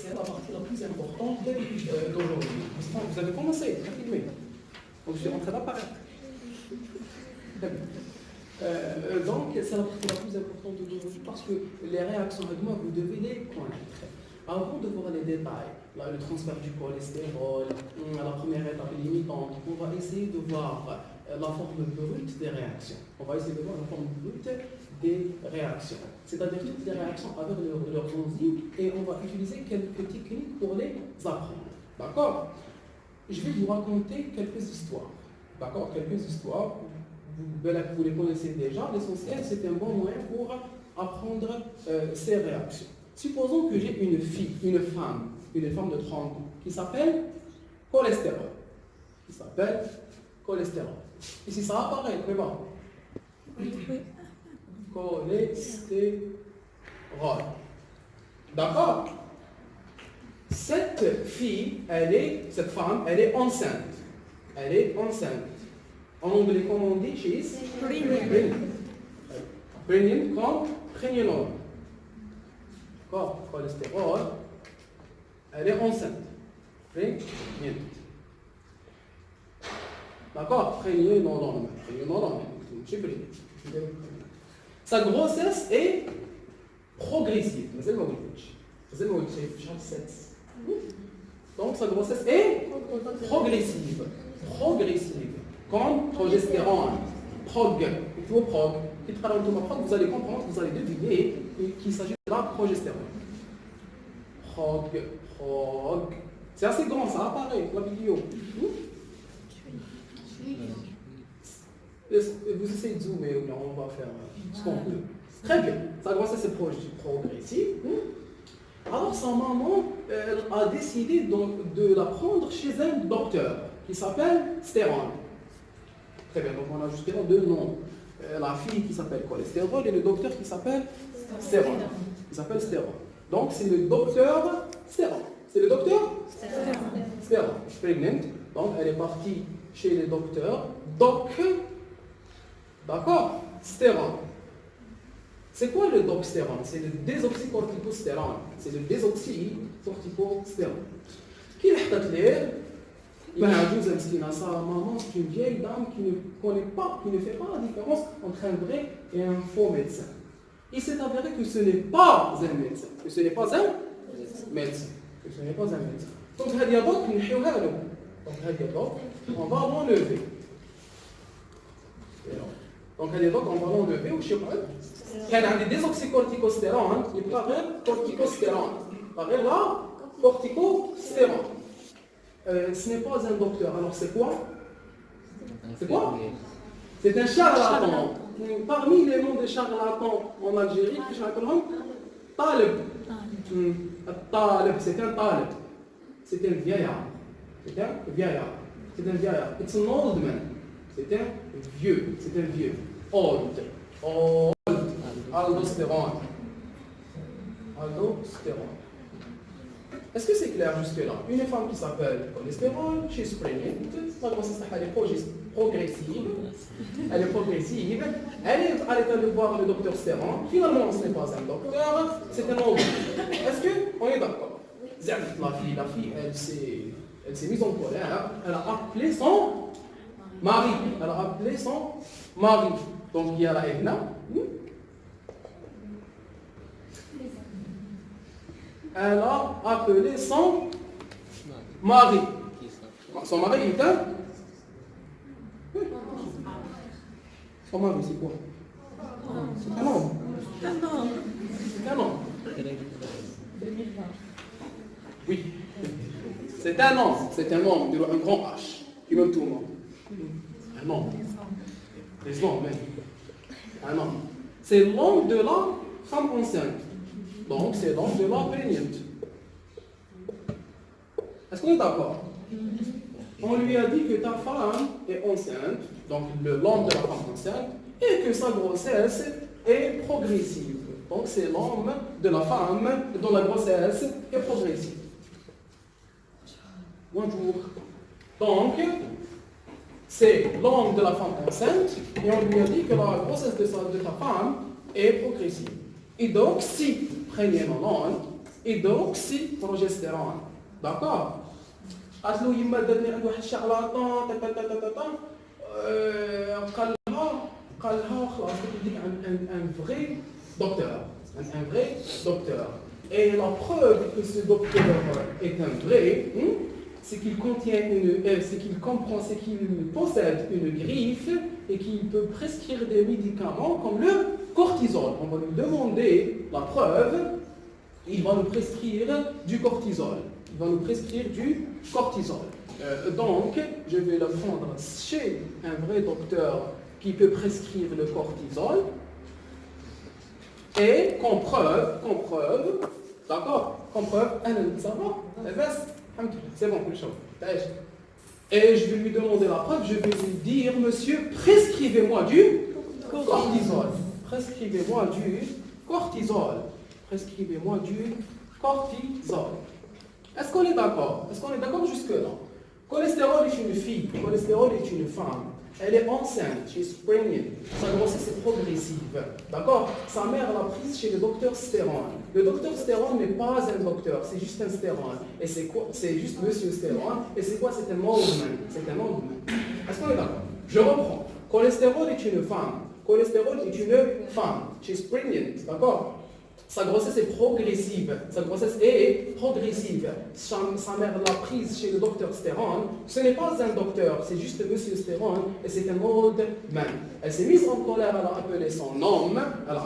c'est la partie la plus importante d'aujourd'hui. Vous avez commencé à filmer. Donc je suis en train d'apparaître. Donc c'est la partie la plus importante d'aujourd'hui parce que les réactions avec moi, vous devez les connaître. Avant de voir les détails, là, le transfert du cholestérol, la première étape limitante, on va essayer de voir la forme brute des réactions. On va essayer de voir la forme brute des réactions, c'est-à-dire toutes les réactions avec leurs enzymes, et on va utiliser quelques techniques pour les apprendre. D'accord? Je vais vous raconter quelques histoires. D'accord? Quelques histoires. Vous les connaissez déjà. L'essentiel, c'est un bon moyen pour apprendre ces réactions. Supposons que j'ai une fille, une femme de 30 ans, qui s'appelle cholestérol. Ici, ça apparaît, mais bon. Cholestérol. D'accord? Cette femme, elle est enceinte. En anglais, comment on dit? She is pregnant comme prégnant. D'accord? Cholestérol, elle est enceinte. Prégnant. D'accord? Prégnant. Sa grossesse est progressive. Donc sa grossesse est progressive. Comme progestérone. Vous allez comprendre, vous allez deviner qu'il s'agit de la progestérone. C'est assez grand, ça apparaît, la vidéo. Vous essayez de zoomer ou non, on va faire ce qu'on peut. Très bien, sa grossesse est progressive. Alors sa maman a décidé donc de la prendre chez un docteur qui s'appelle Stéron. Très bien, donc on a justement deux noms. La fille qui s'appelle cholestérol et le docteur qui s'appelle Stéron. Il s'appelle Stéron. Donc c'est le docteur Stéron. C'est le docteur Stéron. Pregnant. Donc elle est partie chez le docteur. D'accord? Stéron. C'est quoi le doxstérone? C'est le désoxycorticostérone. C'est le désoxycorticostérone. Qui l'a fait? Sa maman, c'est une vieille dame qui ne connaît pas, qui ne fait pas la différence entre un vrai et un faux médecin. Il s'est avéré que ce n'est pas un médecin. Donc, on va l'enlever. Donc, on va l'enlever au chirurgien. Quand on a des désoxycorticostérone, il paraît corticostérone. Ce n'est pas un docteur. Alors c'est quoi? C'est un charlatan. Parmi les noms des charlatans en Algérie, je l'appelle Taleb. C'est un Taleb. C'est un vieillard. It's an old man. C'est un vieux. Old. Aldostérone. Est-ce que c'est clair jusque-là? Une femme qui s'appelle cholestérol, she's pregnant, la grossesse elle est progressive, elle est allée voir le docteur Stéron, finalement ce n'est pas un docteur, c'est un homme. Est-ce qu'on est d'accord? La fille, elle s'est mise en colère, elle a appelé son mari. Donc il y a la Edna. Elle a appelé son mari. Son mari est un? Oui. Son mari, c'est quoi? C'est un homme. Oui. C'est un homme, un grand H, qui me tout le monde. Un homme. Un homme. C'est l'homme de la femme enceinte. Donc, c'est l'homme de la prégnante. Est-ce qu'on est d'accord? On lui a dit que ta femme est enceinte, donc l'homme de la femme enceinte, et que sa grossesse est progressive. Donc, c'est l'homme de la femme dont la grossesse est progressive. Bonjour. Donc, c'est l'homme de la femme enceinte, et on lui a dit que la grossesse de ta femme est progressive. Et donc, si prégnant, hydroxyprogestérone. D'accord. قالت له يما دارني عند واحد الشعلاطه قال لها خلاص بديك un vrai docteur, un vrai docteur. Et la preuve que ce docteur est un vrai, c'est qu'il contient c'est qu'il comprend, c'est qu'il possède une griffe et qu'il peut prescrire des médicaments comme le cortisol. On va lui demander la preuve, il va nous prescrire du cortisol. Il va nous prescrire du cortisol. Donc, je vais le prendre chez un vrai docteur qui peut prescrire le cortisol. Et comme preuve, d'accord, comme preuve, ça va, c'est bon, et je vais lui demander la preuve, je vais lui dire, monsieur, prescrivez-moi du cortisol. Prescrivez-moi du cortisol. Prescrivez-moi du cortisol. Est-ce qu'on est d'accord? Est-ce qu'on est d'accord jusque-là? Cholestérol est une fille, cholestérol est une femme. Elle est enceinte, she's pregnant. Sa grossesse est progressive. D'accord? Sa mère l'a prise chez le docteur Stérone. Le docteur Stérone n'est pas un docteur, c'est juste un Stérone. Et c'est quoi? C'est juste monsieur Stérone. Et c'est quoi? C'est un oldman. C'est un oldman. Est-ce qu'on est d'accord? Je reprends. Cholestérol est une femme. Cholestérol est une femme. She's pregnant. D'accord? Sa grossesse est progressive. Sa grossesse est progressive. Sa mère l'a prise chez le docteur Stérone. Ce n'est pas un docteur, c'est juste monsieur Stérone et c'est un old man. Elle s'est mise en colère, elle a appelé son homme, elle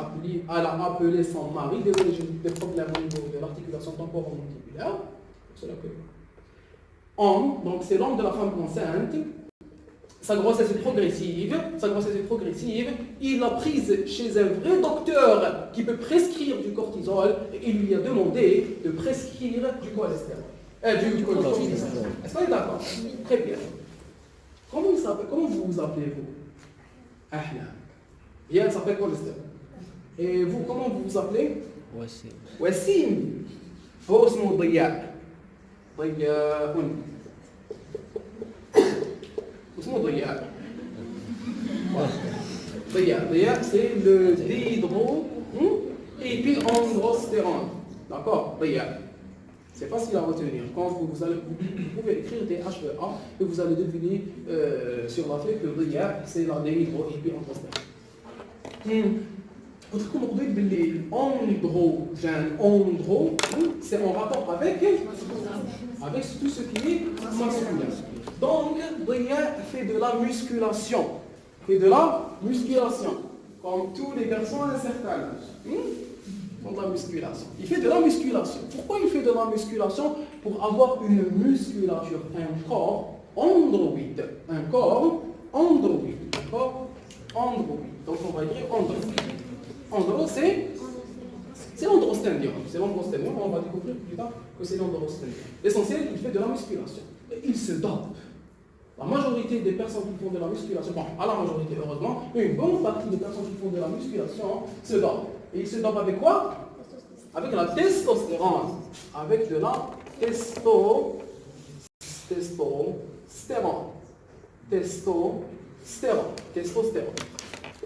a appelé son mari. Désolé, j'ai des problèmes au niveau de l'articulation temporomandibulaire. C'est là que homme, donc c'est l'homme de la femme enceinte. Sa grossesse est progressive, il l'a prise chez un vrai docteur qui peut prescrire du cortisol et il lui a demandé de prescrire du cholestérol. Du cortisol. Est-ce qu'on est d'accord? Très bien. Comment vous vous appelez-vous? Ahna. Elle s'appelle cholestérol. Et vous, comment vous vous appelez? Wassim. Wassim. هو اسمه ضياء. ضياء c'est le dihydro et puis androstérone. D'accord? ضياء. C'est facile à retenir. Quand vous pouvez écrire DHEA et vous allez deviner sur la feuille que ضياء c'est la dihydro et puis androstérone. Autrement dit, andro, c'est en rapport avec tout ce qui est masculin. Donc, Ria fait de la musculation. Comme tous les garçons à un certain âge. De la musculation. Il fait de la musculation. Pourquoi il fait de la musculation? Pour avoir une musculature, un corps androïde. Donc, on va écrire androïde. Andro, c'est l'androstendium. On va découvrir plus tard que c'est l'androstendium. L'essentiel, il fait de la musculation. Et il se dope. La majorité des personnes qui font de la musculation, bon, à la majorité heureusement, mais une bonne partie des personnes qui font de la musculation se dopent. Et ils se dopent avec quoi? Avec la testostérone. Avec de la testostérone.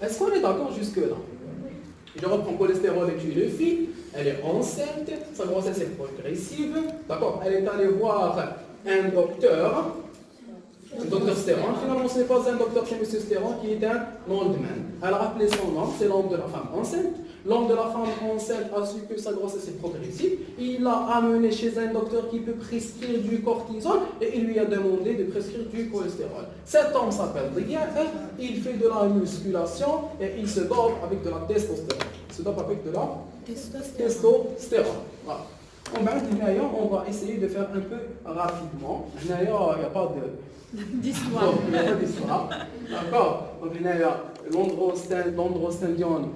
Est-ce qu'on est d'accord jusque-là? Je reprends, cholestérol est une fille, elle est enceinte, sa grossesse est progressive, d'accord? Elle est allée voir un docteur Stérone. Finalement, ce n'est pas un docteur chez M. Stérone qui est un old man. Elle a rappelé son nom, c'est l'homme de la femme enceinte. L'homme de la femme enceinte a su que sa grossesse est progressive. Il l'a amené chez un docteur qui peut prescrire du cortisol et il lui a demandé de prescrire du cholestérol. Cet homme s'appelle Ria, il fait de la musculation et il se dope avec de la testostérone. Voilà. On va essayer de faire un peu rapidement. Il n'y a pas d'histoire. D'accord. Donc, l'androstendione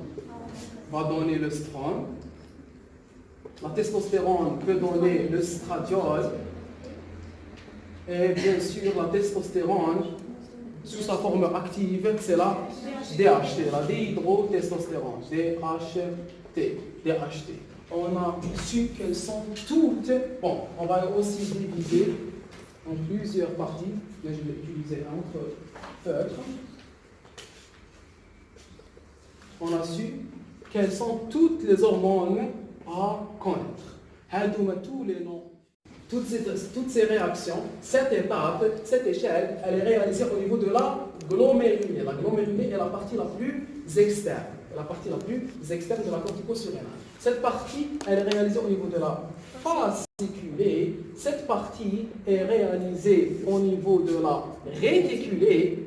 va donner le strone. La testostérone peut donner le stradiol. Et bien sûr, la testostérone, sous sa forme active, c'est la DHT, la dihydrotestostérone. DHT. On a su qu'elles sont toutes. Bon, on va aussi diviser en plusieurs parties. Là, je vais utiliser un autre feutre. On a su quelles sont toutes les hormones à connaître. tous les noms. Toutes ces réactions, cette étape, cette échelle, elle est réalisée au niveau de la glomérulée. La glomérulée est la partie la plus externe, la partie la plus externe de la cortico-surrénale. Cette partie, elle est réalisée au niveau de la fasciculée. Cette partie est réalisée au niveau de la réticulée.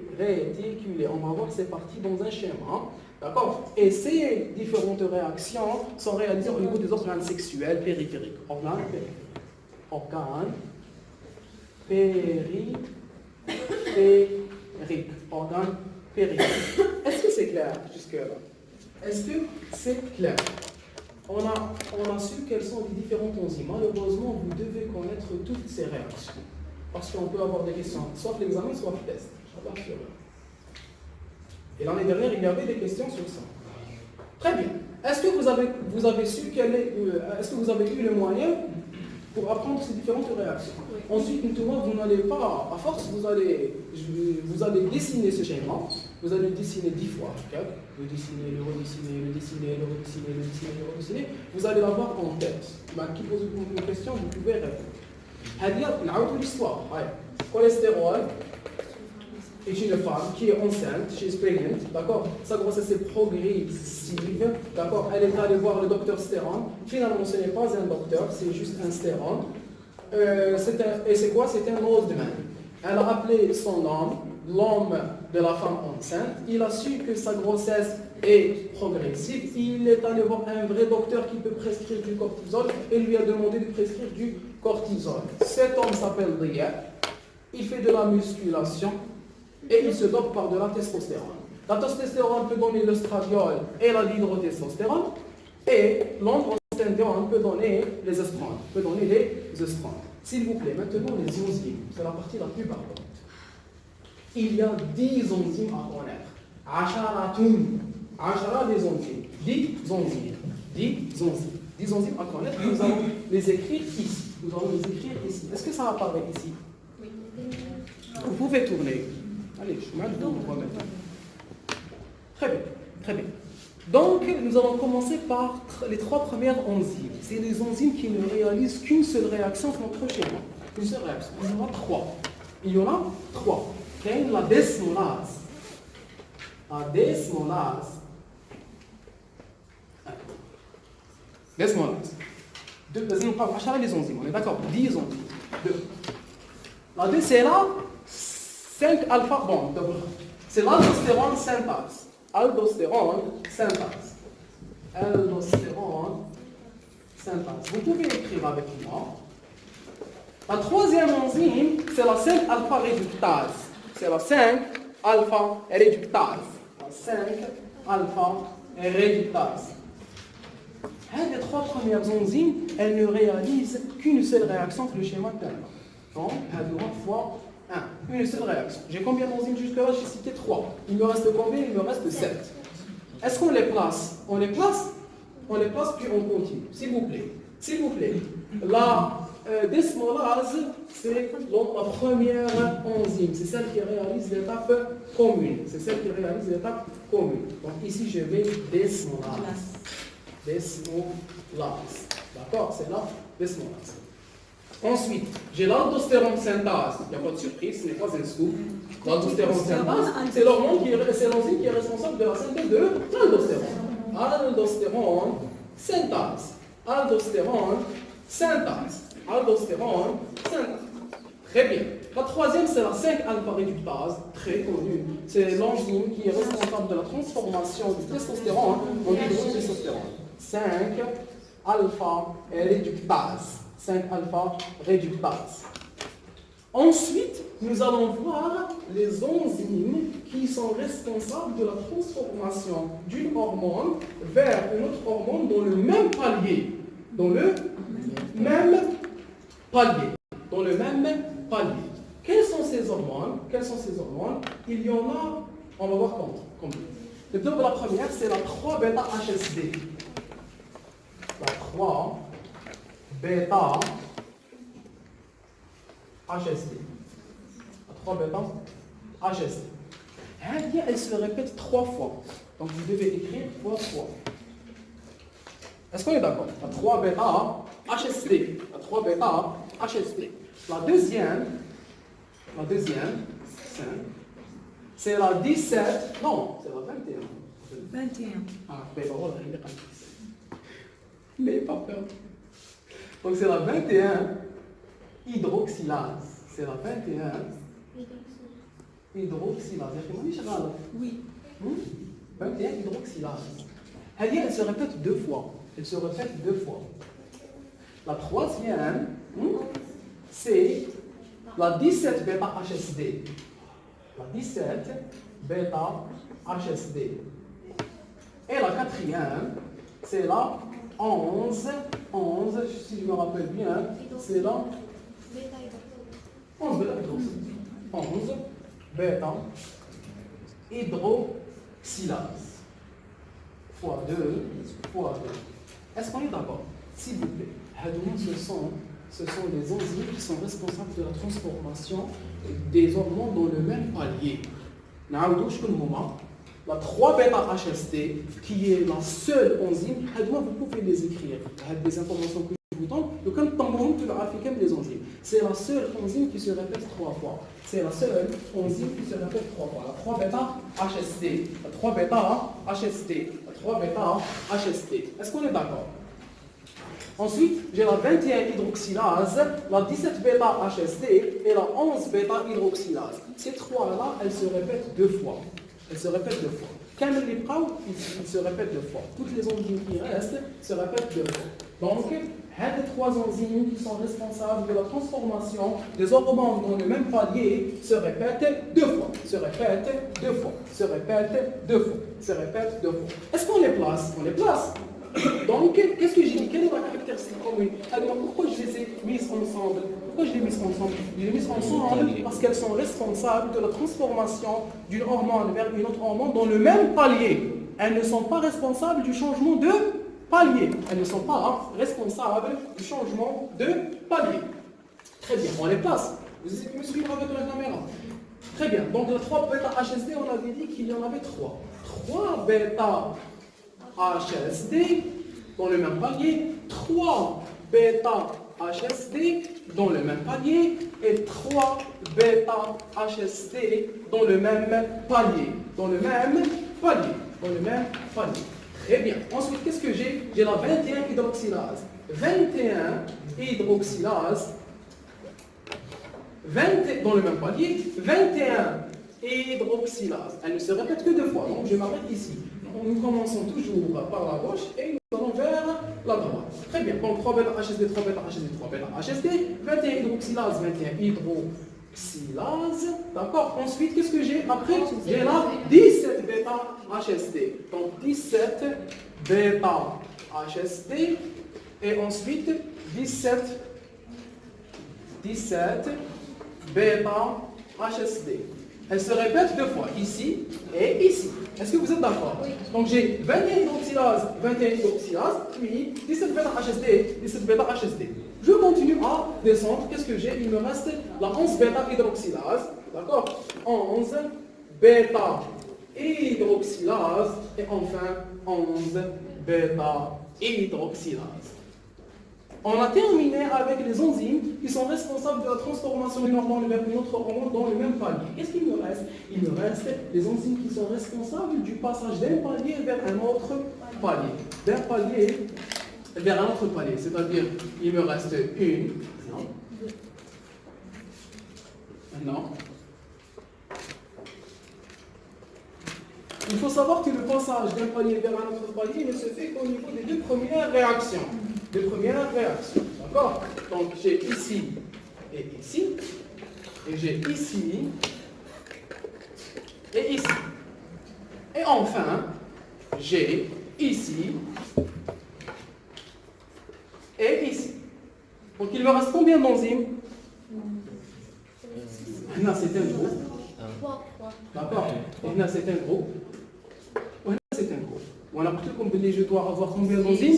On va voir ces parties dans un schéma. D'accord? Et ces différentes réactions sont réalisées au niveau des organes sexuels périphériques. Organes périphériques. Organes périphériques. Est-ce que c'est clair jusque-là? Est-ce que c'est clair? On a su quelles sont les différentes enzymes. Malheureusement, vous devez connaître toutes ces réactions. Parce qu'on peut avoir des questions, soit l'examen, soit le test. Et l'année dernière, il y avait des questions sur ça. Très bien. Est-ce que vous avez su est-ce que vous avez eu le moyen pour apprendre ces différentes réactions? Oui. Ensuite, vous n'allez pas, à force, vous allez dessiner ce schéma. Vous allez le dessiner 10 fois. Okay? Le dessiner, le redessiner, le dessiner, le redessiner, le dessiner, le redessiner. Vous allez l'avoir en tête. Qui pose une question, vous pouvez répondre. On l'histoire. Cholestérol est une femme qui est enceinte, she is pregnant, d'accord? Sa grossesse est progressive, d'accord? Elle est allée voir le docteur stérone. Finalement, ce n'est pas un docteur, c'est juste un stérone. Et c'est quoi? C'est un old man. Elle a appelé son homme, l'homme de la femme enceinte. Il a su que sa grossesse est progressive. Il est allé voir un vrai docteur qui peut prescrire du cortisol et lui a demandé de prescrire du cortisol. Cet homme s'appelle Dia. Il fait de la musculation et il se dope par de la testostérone. La testostérone peut donner l'œstradiol et l'hydrotestostérone, et l'androstérone peut donner les œstrones. S'il vous plaît, maintenant les enzymes, c'est la partie la plus barbante. Il y a 10 enzymes à connaître. 10 des enzymes. 10 enzymes à connaître. Nous allons les écrire ici. Est-ce que ça apparaît ici? Oui. Vous pouvez tourner. Allez, je vais vous remettre. Très bien. Donc, nous allons commencer par les 3 premières enzymes. C'est les enzymes qui ne réalisent qu'une seule réaction dans notre schéma. Une seule réaction. Il y en a 3. La desmolase. Les enzymes, on est d'accord? 10 enzymes. 2. La 2, c'est la 5-alpha bond. C'est l'aldostérone synthase. Vous pouvez écrire avec moi. La 3e enzyme, c'est la 5-alpha réductase. Les 3 premières enzymes, elles ne réalisent qu'une seule réaction que le schéma tellement. Donc, 1 fois 1. Une seule réaction. J'ai combien d'enzymes jusque-là? J'ai cité 3. Il me reste combien? Il me reste 7. Est-ce qu'on les place? On les place puis on continue. S'il vous plaît. La desmolase, c'est la première enzyme. C'est celle qui réalise l'étape commune. Donc ici, je vais desmolase. D'accord? C'est la desmolase. Ensuite, j'ai l'aldostérone synthase. Il n'y a pas de surprise, ce n'est pas un scoop. L'aldostérone synthase, c'est l'enzyme qui est responsable de la synthèse de l'aldostérone. Aldostérone synthase. Très bien. La 3e, c'est la 5-alpha réductase, très connue. C'est l'enzyme qui est responsable de la transformation du testostérone en hydrotestostérone. 5-alpha réductase. Ensuite, nous allons voir les enzymes qui sont responsables de la transformation d'une hormone vers une autre hormone dans le même palier. Quelles sont ces hormones? Il y en a, on va voir combien. La première, c'est la 3-bêta-HSD. La 3-bêta-HSD. Elle se répète 3 fois. Donc vous devez écrire fois 3. Est-ce qu'on est d'accord? La 3-bêta HSD. La 3 bêta HSD. La deuxième, c'est la 17, non, c'est la 21. 21. Ah, ben voilà, il n'est pas peur. Donc c'est la 21 hydroxylase. C'est la 21 hydroxylase. Oui. 21 hydroxylase. Elle se répète deux fois. Elle se répète deux fois. La troisième, c'est la 17 bêta HSD. La 17 bêta HSD. Et la quatrième, c'est la 11, si je me rappelle bien, c'est la 11 bêta hydroxylase. 11 bêta hydroxylase. Fois 2, fois 2. Est-ce qu'on est d'accord? S'il vous plaît, ce sont des enzymes qui sont responsables de la transformation des hormones dans le même palier. La 3 bêta HSD, qui est la seule enzyme, vous pouvez les écrire. Des informations que je vous donne, les enzymes. C'est la seule enzyme qui se répète 3 fois. C'est la seule enzyme qui se répète 3 fois. La 3 bêta HSD, la 3 bêta HSD, la 3 bêta HSD. Est-ce qu'on est d'accord? Ensuite, j'ai la 21 hydroxylase, la 17 bêta HSD et la 11 bêta hydroxylase. Ces trois-là, elles se répètent deux fois. Elles se répètent deux fois. Quand les preuves, ils se répètent deux fois. Toutes les enzymes qui restent se répètent deux fois. Donc, les trois enzymes qui sont responsables de la transformation des hormones dans le même palier se répètent deux fois. Se répètent deux fois. Se répètent deux fois. Se répètent deux fois. Est-ce qu'on les place? On les place. Donc, qu'est-ce que j'ai dit? Quelle est la caractéristique commune? Alors, pourquoi je les ai mises ensemble? Pourquoi je les ai mises ensemble? Je les ai mises ensemble parce qu'elles sont responsables de la transformation d'une hormone vers une autre hormone dans le même palier. Elles ne sont pas responsables du changement de palier. Elles ne sont pas responsables du changement de palier. Très bien, on les place. Vous essayez de me suivre avec la caméra. Très bien, donc les 3 bêta HSD, on avait dit qu'il y en avait 3. 3 bêta HSD dans le même palier, 3 bêta HSD dans le même palier et 3 bêta HSD dans le même palier. Dans le même palier. Dans le même palier. Très bien. Ensuite, qu'est-ce que j'ai? J'ai la 21 hydroxylase. 21 hydroxylase. 20 dans le même palier. 21 hydroxylase. Elle ne se répète que deux fois. Donc, je m'arrête ici. Nous commençons toujours par la gauche et nous allons vers la droite. Très bien. Donc 3 bêta HSD, 3 bêta HSD, 3 bêta HSD, 21 hydroxylase, 21 hydroxylase. D'accord. Ensuite, qu'est-ce que j'ai? Après, j'ai là 17 bêta HSD. Donc 17 bêta HSD et ensuite 17 bêta HSD. Elle se répète deux fois, ici et ici. Est-ce que vous êtes d'accord? Oui. Donc j'ai 21 hydroxylase, puis 17 bêta HSD, 17 bêta HSD. Je continue à descendre. Qu'est-ce que j'ai? Il me reste la 11 bêta hydroxylase, d'accord? 11 bêta hydroxylase et enfin 11 bêta hydroxylase. On a terminé avec les enzymes qui sont responsables de la transformation d'une hormone vers une autre hormone dans le même palier. Qu'est-ce qu'il me reste? Il me reste les enzymes qui sont responsables du passage d'un palier vers un autre palier. D'un palier vers un autre palier. C'est-à-dire, il me reste une. Non. Il faut savoir que le passage d'un palier vers un autre palier ne se fait qu'au niveau des deux premières réactions. D'accord? Donc j'ai ici et ici. Et j'ai ici et ici. Et enfin, j'ai ici et ici. Donc il me reste combien d'enzymes? Là, c'est un groupe. D'accord? Et là, c'est un groupe. C'est un groupe. On a pris comme je dois avoir combien d'enzymes?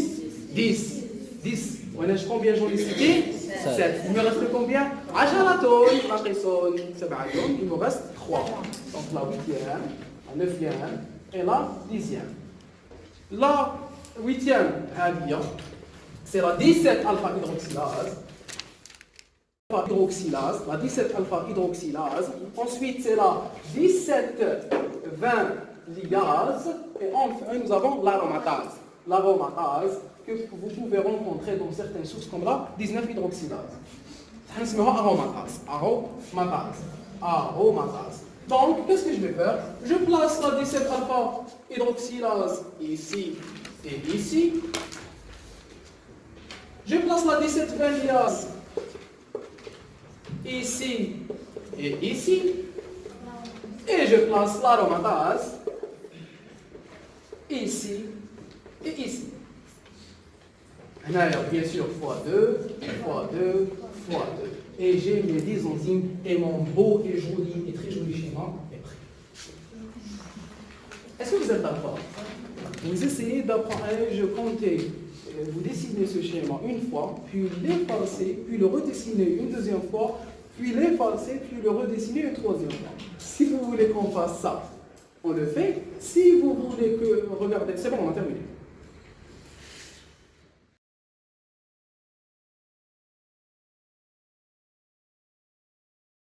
10. 10. Combien j'en ai cité? 7. Il me reste combien? 10 ناقصون 7. Il me reste 3. Donc la 8e, la 9e et la 10e. La 8e هذه C'est la 17-alpha-hydroxylase. La 17-alpha-hydroxylase. Ensuite, c'est la 17-20-ligase. Et enfin, nous avons l'aromatase. L'aromatase que vous pouvez rencontrer dans certaines sources comme la 19-hydroxylase. C'est aromatase. Aromatase. Donc, qu'est-ce que je vais faire? Je place la 17-alpha-hydroxylase ici et ici. Je place la 17-20-ligase ici et ici. Et je place l'aromatase ici et ici. Là, bien sûr, x2, x2, x2. Et j'ai mes 10 enzymes et mon beau et joli et très joli schéma est prêt. Est-ce que vous êtes d'accord? Vous essayez d'apprendre, je comptais, vous dessinez ce schéma une fois, puis l'effacer, puis le redessiner une deuxième fois, puis l'effacer, puis le redessiner une troisième fois. Si vous voulez qu'on fasse ça, on le fait. Si vous voulez que, regardez, c'est bon, on a terminé.